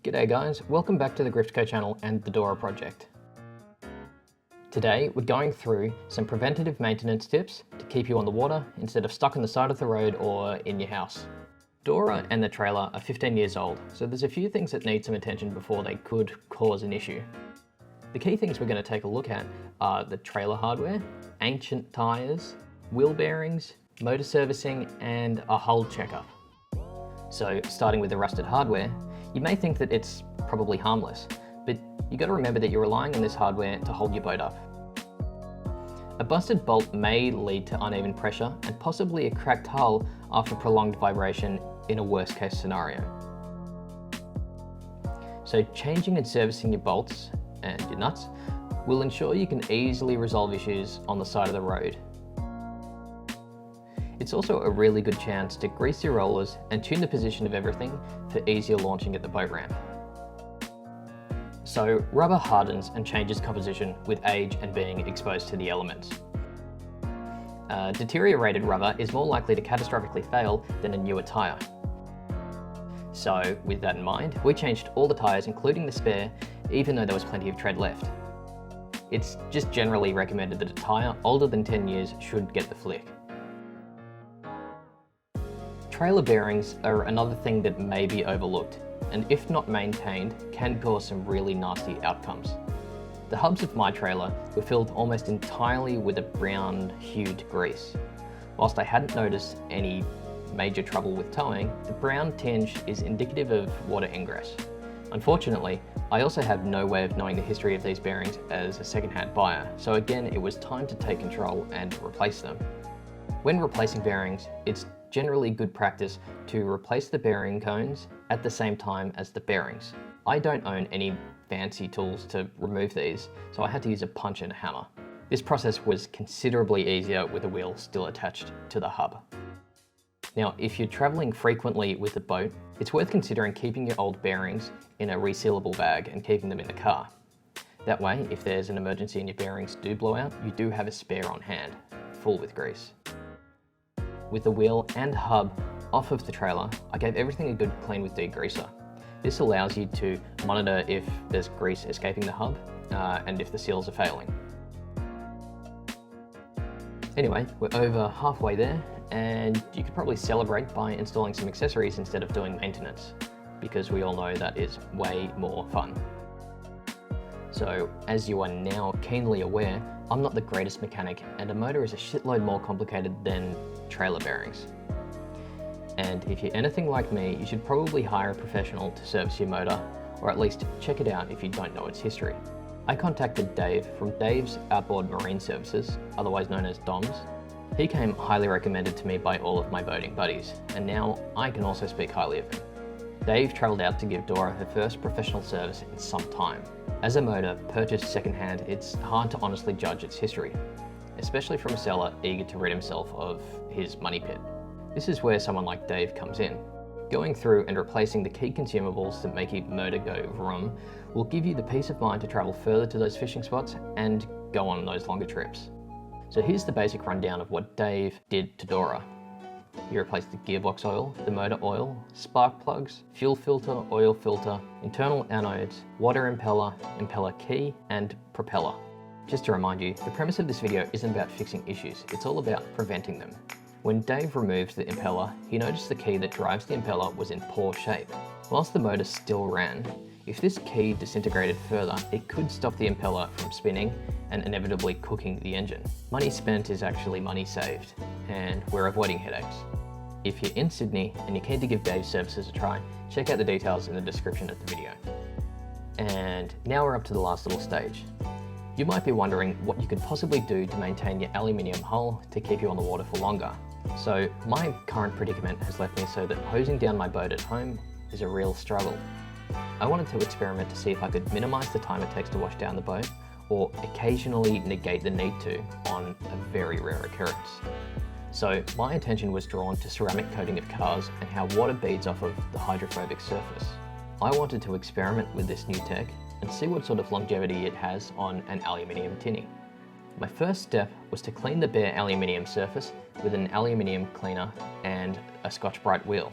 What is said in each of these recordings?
G'day guys, welcome back to the Grift channel and the DORA project. Today we're going through some preventative maintenance tips to keep you on the water instead of stuck on the side of the road or in your house. DORA and the trailer are 15 years old, so there's a few things that need some attention before they could cause an issue. The key things we're going to take a look at are the trailer hardware, ancient tyres, wheel bearings, motor servicing and a hull checkup. So starting with the rusted hardware, you may think that it's probably harmless, but you got to remember that you're relying on this hardware to hold your boat up. A busted bolt may lead to uneven pressure and possibly a cracked hull after prolonged vibration in a worst case scenario. So changing and servicing your bolts and your nuts will ensure you can easily resolve issues on the side of the road. It's also a really good chance to grease your rollers and tune the position of everything for easier launching at the boat ramp. So rubber hardens and changes composition with age and being exposed to the elements. Deteriorated rubber is more likely to catastrophically fail than a newer tyre. So with that in mind, we changed all the tyres including the spare, even though there was plenty of tread left. It's just generally recommended that a tyre older than 10 years should get the flick. Trailer bearings are another thing that may be overlooked, and if not maintained, can cause some really nasty outcomes. The hubs of my trailer were filled almost entirely with a brown hued grease. Whilst I hadn't noticed any major trouble with towing, the brown tinge is indicative of water ingress. Unfortunately, I also have no way of knowing the history of these bearings as a second-hand buyer, so again it was time to take control and replace them. When replacing bearings, it's generally good practice to replace the bearing cones at the same time as the bearings. I don't own any fancy tools to remove these, so I had to use a punch and a hammer. This process was considerably easier with the wheel still attached to the hub. Now, if you're traveling frequently with the boat, it's worth considering keeping your old bearings in a resealable bag and keeping them in the car. That way, if there's an emergency and your bearings do blow out, you do have a spare on hand, full with grease. With the wheel and hub off of the trailer, I gave everything a good clean with degreaser. This allows you to monitor if there's grease escaping the hub and if the seals are failing. Anyway, we're over halfway there, and you could probably celebrate by installing some accessories instead of doing maintenance, because we all know that is way more fun. So, as you are now keenly aware, I'm not the greatest mechanic, and a motor is a shitload more complicated than trailer bearings. And if you're anything like me, you should probably hire a professional to service your motor, or at least check it out if you don't know its history. I contacted Dave from Dave's Outboard Marine Services, otherwise known as DOMS. He came highly recommended to me by all of my boating buddies, and now I can also speak highly of him. Dave travelled out to give DORA her first professional service in some time. As a motor purchased secondhand, it's hard to honestly judge its history, especially from a seller eager to rid himself of his money pit. This is where someone like Dave comes in. Going through and replacing the key consumables that make your motor go vroom will give you the peace of mind to travel further to those fishing spots and go on those longer trips. So here's the basic rundown of what Dave did to DORA. He replaced the gearbox oil, the motor oil, spark plugs, fuel filter, oil filter, internal anodes, water impeller, impeller key, and propeller. Just to remind you, the premise of this video isn't about fixing issues, it's all about preventing them. When Dave removed the impeller, he noticed the key that drives the impeller was in poor shape. Whilst the motor still ran, if this key disintegrated further, it could stop the impeller from spinning and inevitably cooking the engine. Money spent is actually money saved, and we're avoiding headaches. If you're in Sydney and you're keen to give Dave's services a try, check out the details in the description of the video. And now we're up to the last little stage. You might be wondering what you could possibly do to maintain your aluminium hull to keep you on the water for longer. So my current predicament has left me so that hosing down my boat at home is a real struggle. I wanted to experiment to see if I could minimize the time it takes to wash down the boat, or occasionally negate the need to on a very rare occurrence. So my attention was drawn to ceramic coating of cars and how water beads off of the hydrophobic surface. I wanted to experiment with this new tech and see what sort of longevity it has on an aluminium tinning. My first step was to clean the bare aluminium surface with an aluminium cleaner and a Scotch-Brite wheel.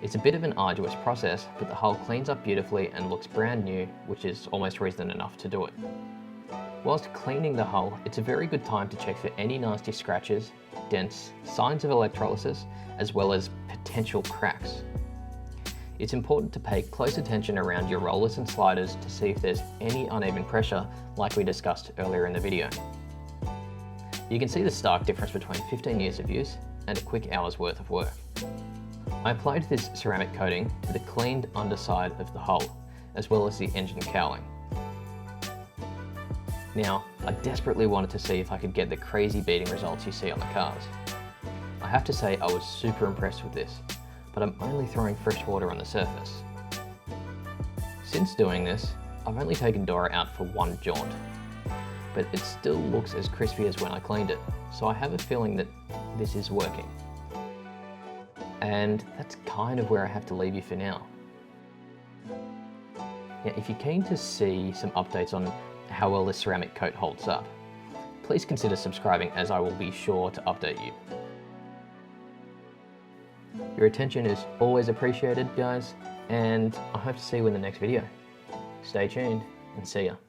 It's a bit of an arduous process, but the hull cleans up beautifully and looks brand new, which is almost reason enough to do it. Whilst cleaning the hull, it's a very good time to check for any nasty scratches, dents, signs of electrolysis, as well as potential cracks. It's important to pay close attention around your rollers and sliders to see if there's any uneven pressure like we discussed earlier in the video. You can see the stark difference between 15 years of use and a quick hour's worth of work. I applied this ceramic coating to the cleaned underside of the hull, as well as the engine cowling. Now, I desperately wanted to see if I could get the crazy beating results you see on the cars. I have to say I was super impressed with this, but I'm only throwing fresh water on the surface. Since doing this, I've only taken DORA out for one jaunt, but it still looks as crispy as when I cleaned it, so I have a feeling that this is working. And that's kind of where I have to leave you for now. Now, if you're keen to see some updates on how well this ceramic coat holds up, please consider subscribing, as I will be sure to update you. Your attention is always appreciated, guys, and I hope to see you in the next video. Stay tuned and see ya.